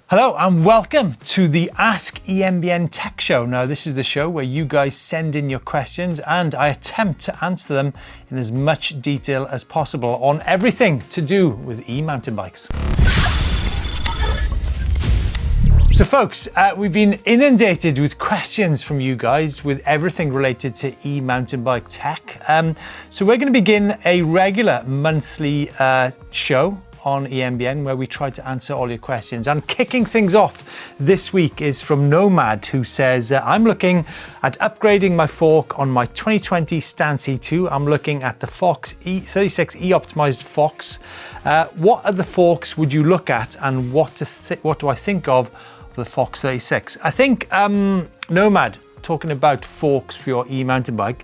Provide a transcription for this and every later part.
Hello and welcome to the Ask EMBN Tech Show. Now this is the show where you guys send in your questions and I attempt to answer them in as much detail as possible on everything to do with e-mountain bikes. So folks, we've been inundated with questions from you guys with everything related to e-mountain bike tech. So we're going to begin a regular monthly show on EMBN where we try to answer all your questions. And kicking things off this week is from Nomad, who says, I'm looking at upgrading my fork on my 2020 Stance E2. I'm looking at the Fox E36 e-optimized Fox. What other forks would you look at and what do I think of the Fox 36? I think Nomad, talking about forks for your e-mountain bike,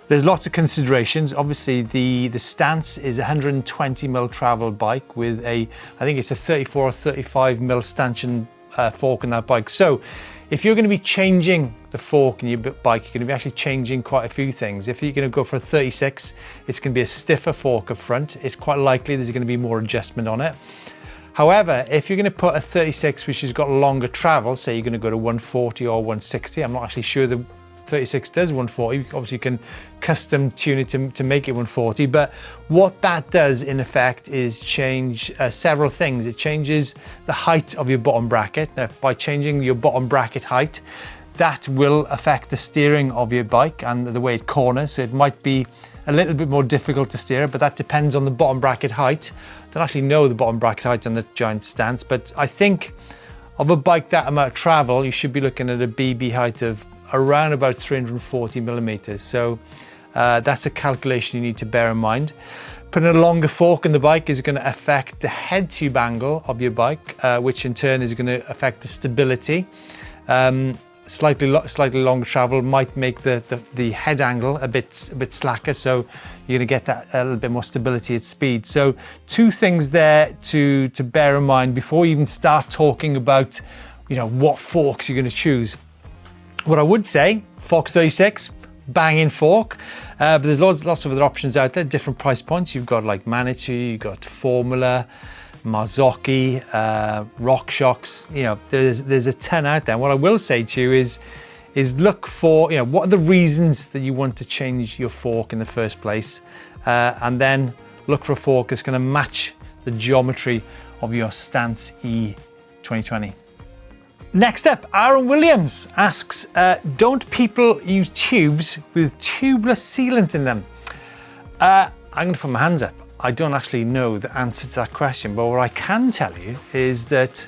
there's lots of considerations. Obviously, the Stance is a 120mm travel bike with I think it's a 34 or 35mm stanchion fork in that bike. So if you're going to be changing the fork in your bike, you're going to be actually changing quite a few things. If you're going to go for a 36, it's going to be a stiffer fork up front. It's quite likely there's going to be more adjustment on it. However, if you're going to put a 36 which has got longer travel, say you're going to go to 140 or 160, I'm not actually sure the 36 does 140. Obviously you can custom tune it to make it 140, but what that does in effect is change several things. It changes the height of your bottom bracket. Now, by changing your bottom bracket height, that will affect the steering of your bike and the way it corners. So it might be a little bit more difficult to steer, but that depends on the bottom bracket height. I don't actually know the bottom bracket height on the Giant Stance, but I think of a bike that amount of travel, you should be looking at a BB height of around about 340mm. So that's a calculation you need to bear in mind. Putting a longer fork in the bike is going to affect the head tube angle of your bike, which in turn is going to affect the stability. Slightly longer travel might make the head angle a bit slacker, so you're going to get that a little bit more stability at speed. So two things there to bear in mind before you even start talking about, you know, what forks you're going to choose. What I would say, Fox 36, banging fork, but there's lots of other options out there, different price points. You've got like Manitou, you've got Formula, Marzocchi, RockShox. You know, there's a ton out there. And what I will say to you is look for, you know, what are the reasons that you want to change your fork in the first place, and then look for a fork that's going to match the geometry of your Stance E 2020. Next up, Aaron Williams asks, don't people use tubes with tubeless sealant in them? I'm going to put my hands up. I don't actually know the answer to that question, but what I can tell you is that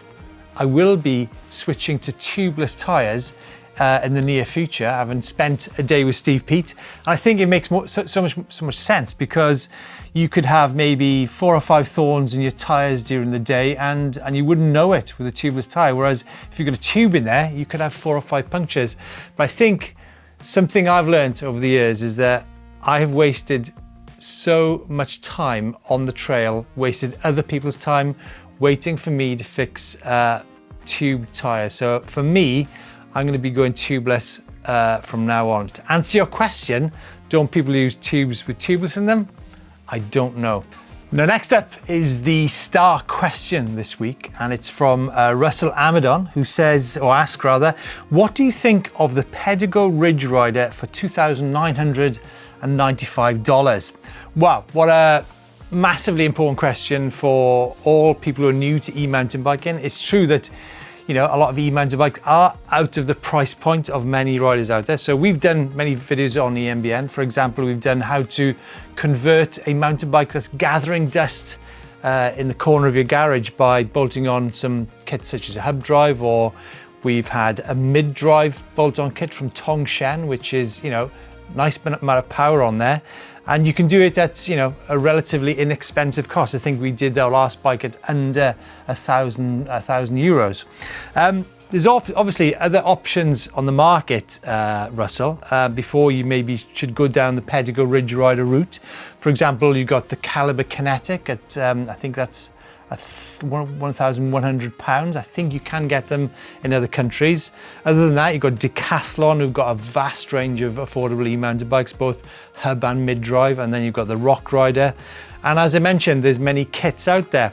I will be switching to tubeless tyres in the near future, having spent a day with Steve Pete. And I think it makes so much sense, because you could have maybe 4 or 5 thorns in your tyres during the day and you wouldn't know it with a tubeless tyre. Whereas if you've got a tube in there, you could have 4 or 5 punctures. But I think something I've learned over the years is that I have wasted so much time on the trail, wasted other people's time waiting for me to fix tube tyres. So for me, I'm going to be going tubeless from now on. To answer your question, don't people use tubes with tubeless in them? I don't know. Now, next up is the star question this week, and it's from Russell Amadon, who says, or asks rather, what do you think of the Pedigo Ridge Rider for $2,995? Wow, what a massively important question for all people who are new to e-mountain biking. It's true that, you know, a lot of e-mountain bikes are out of the price point of many riders out there. So we've done many videos on EMBN. For example, we've done how to convert a mountain bike that's gathering dust in the corner of your garage by bolting on some kits such as a hub drive, or we've had a mid-drive bolt-on kit from Tongshan, which is, you know, nice amount of power on there. And you can do it at, you know, a relatively inexpensive cost. I think we did our last bike at under €1,000. There's obviously other options on the market, Russell, before you maybe should go down the Pedigo Ridge Rider route. For example, you've got the Caliber Kinetic at, I think that's £1,100. I think you can get them in other countries. Other than that, you've got Decathlon, who've got a vast range of affordable e-mountain bikes, both hub and mid-drive, and then you've got the Rock Rider. And as I mentioned, there's many kits out there.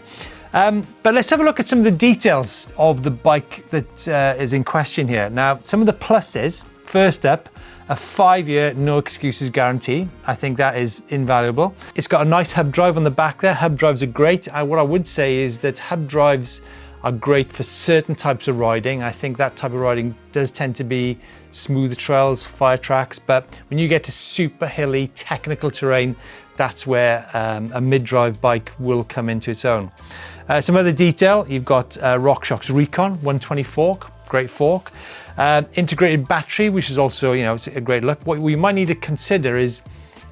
But let's have a look at some of the details of the bike that is in question here. Now, some of the pluses. First up, a 5-year no excuses guarantee. I think that is invaluable. It's got a nice hub drive on the back there. Hub drives are great. What I would say is that hub drives are great for certain types of riding. I think that type of riding does tend to be smoother trails, fire tracks, but when you get to super hilly, technical terrain, that's where a mid-drive bike will come into its own. Some other detail, you've got RockShox Recon 120 fork, great fork. Integrated battery, which is also, it's a great look. What we might need to consider is,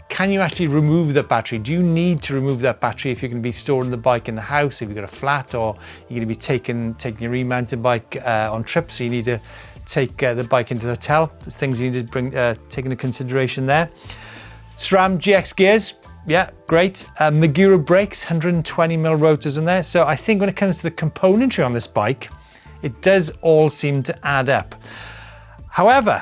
can you actually remove the battery? Do you need to remove that battery if you're going to be storing the bike in the house, if you've got a flat, or you're going to be taking your e-mounted bike on trips, so you need to take the bike into the hotel? There's things you need to take into consideration there. SRAM GX gears, yeah, great. Magura brakes, 120mm rotors in there. So I think when it comes to the componentry on this bike, it does all seem to add up. However,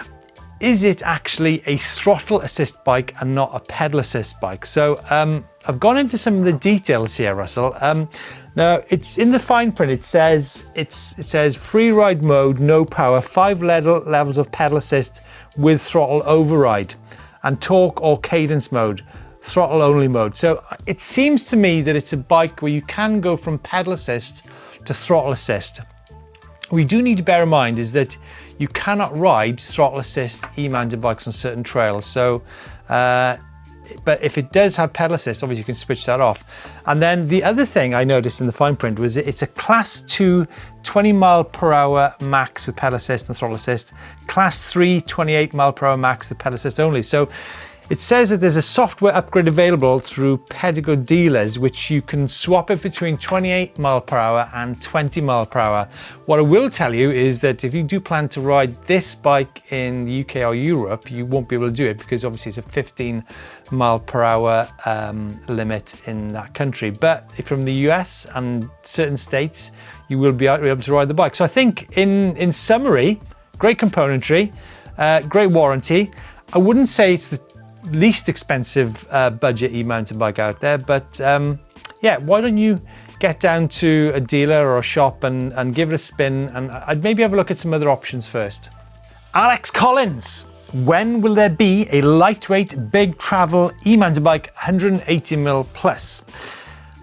is it actually a throttle assist bike and not a pedal assist bike? So I've gone into some of the details here, Russell. Now, it's in the fine print. It says free ride mode, no power, 5 levels of pedal assist with throttle override, and torque or cadence mode, throttle only mode. So it seems to me that it's a bike where you can go from pedal assist to throttle assist. We do need to bear in mind is that you cannot ride throttle assist e-mounted bikes on certain trails. So, but if it does have pedal assist, obviously you can switch that off. And then the other thing I noticed in the fine print was it's a class 2 20mph max with pedal assist and throttle assist, class 3 28mph max with pedal assist only. So it says that there's a software upgrade available through Pedigo dealers, which you can swap it between 28mph and 20mph. What I will tell you is that if you do plan to ride this bike in the UK or Europe, you won't be able to do it because obviously it's a 15mph limit in that country. But if from the US and certain states, you will be able to ride the bike. So I think in summary, great componentry, great warranty. I wouldn't say it's the least expensive budget e-mounted bike out there, but yeah, why don't you get down to a dealer or a shop and give it a spin, and I'd maybe have a look at some other options first. Alex Collins, when will there be a lightweight big travel e-mounted bike 180mm plus?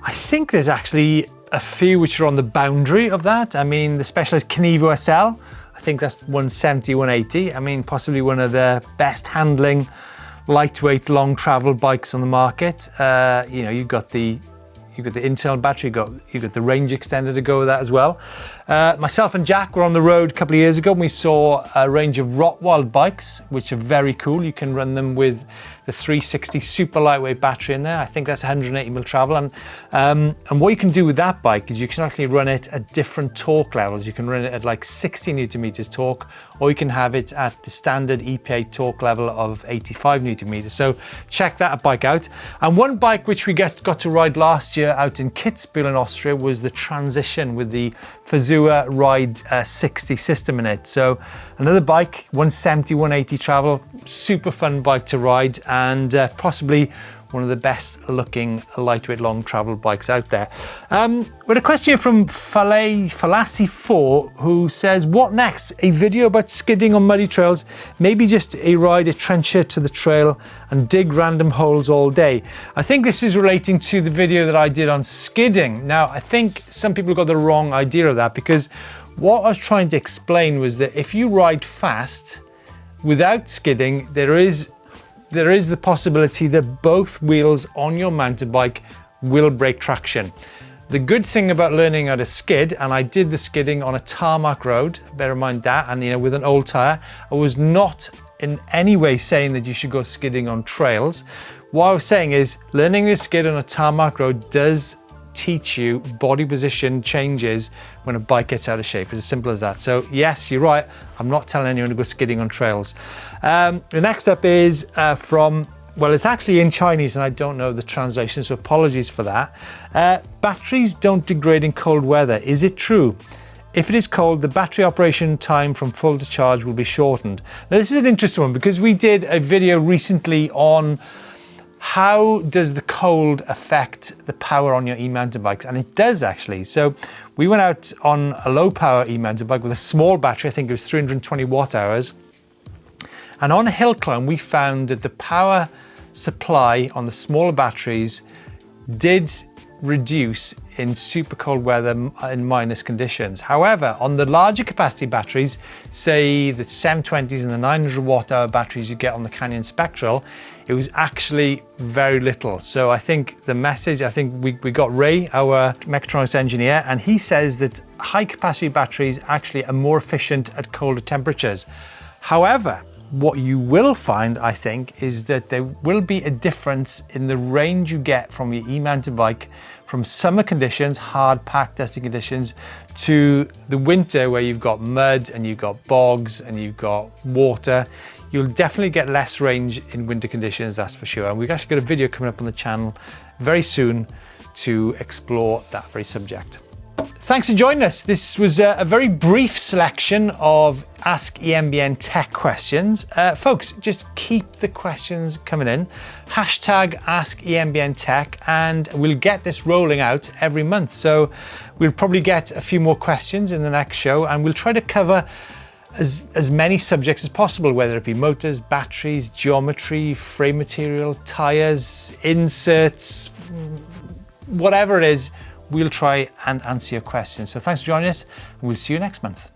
I think there's actually a few which are on the boundary of that. I mean, the Specialized Kenevo SL, I think that's 170, 180. I mean, possibly one of the best handling lightweight long travel bikes on the market. You've got the internal battery, you've got the range extender to go with that as well. Myself and Jack were on the road a couple of years ago and we saw a range of Rottweiler bikes, which are very cool. You can run them with the 360 super lightweight battery in there. I think that's 180mm travel. And what you can do with that bike is you can actually run it at different torque levels. You can run it at like 60 Newton meters torque, or you can have it at the standard EPA torque level of 85 Newton meters. So check that bike out. And one bike which we got to ride last year out in Kitzbühel in Austria was the Transition with the Fazua Ride 60 system in it. So another bike, 170, 180 travel, super fun bike to ride, and possibly one of the best looking lightweight long travel bikes out there. With a question here from Fallacy4, who says, what next? A video about skidding on muddy trails, maybe just a ride a trencher to the trail and dig random holes all day. I think this is relating to the video that I did on skidding. Now, I think some people got the wrong idea of that, because what I was trying to explain was that if you ride fast without skidding, there is the possibility that both wheels on your mountain bike will break traction. The good thing about learning how to skid, and I did the skidding on a tarmac road, bear in mind that, and with an old tire, I was not in any way saying that you should go skidding on trails. What I was saying is learning to skid on a tarmac road does teach you body position changes when a bike gets out of shape. It's as simple as that. So yes, you're right, I'm not telling anyone to go skidding on trails. The next up is from, well, it's actually in Chinese and I don't know the translation, so apologies for that. Batteries don't degrade in cold weather. Is it true? If it is cold, the battery operation time from full to charge will be shortened. Now this is an interesting one because we did a video recently on how does the cold affect the power on your e-mountain bikes? And it does actually. So we went out on a low power e-mountain bike with a small battery, I think it was 320 watt hours. And on a hill climb, we found that the power supply on the smaller batteries did reduce in super cold weather in minus conditions. However, on the larger capacity batteries, say the 720s and the 900 watt hour batteries you get on the Canyon Spectral, it was actually very little. So I think the message, I think we got Ray, our mechatronics engineer, and he says that high capacity batteries actually are more efficient at colder temperatures. However, what you will find, I think, is that there will be a difference in the range you get from your e-mountain bike from summer conditions, hard packed dusty conditions, to the winter where you've got mud and you've got bogs and you've got water. You'll definitely get less range in winter conditions, that's for sure. And we've actually got a video coming up on the channel very soon to explore that very subject. Thanks for joining us. This was a very brief selection of Ask EMBN tech questions. Folks, just keep the questions coming in. Hashtag Ask EMBN Tech, and we'll get this rolling out every month. So we'll probably get a few more questions in the next show, and we'll try to cover as many subjects as possible, whether it be motors, batteries, geometry, frame materials, tires, inserts, whatever it is. We'll try and answer your questions. So thanks for joining us, and we'll see you next month.